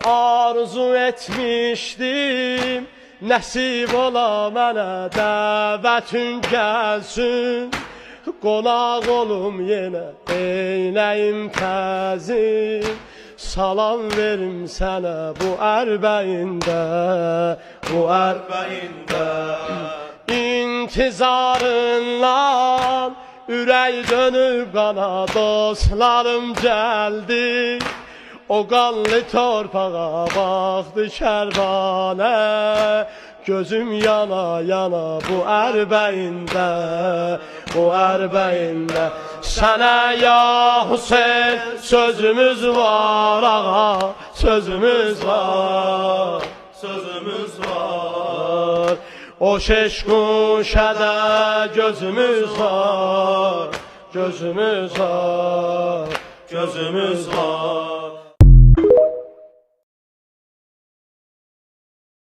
arzu etmişdim, nəsib ola mənə dəvətin gəlsin. Qonaq olum yenə eynəyim təzim, salam verim sənə bu ərbəyində, bu ərbəyində. İntizarından ürək dönüb qana, dostlarım gəldi. O qanlı torpağa baxdı kərvanə, gözüm yana yana bu ərbəyində, bu ərbəyində. Sənə ya Hüseyn sözümüz var ağa, sözümüz var, sözümüz var. O şeşkuşədə gözümüz var, gözümüz var, gözümüz var.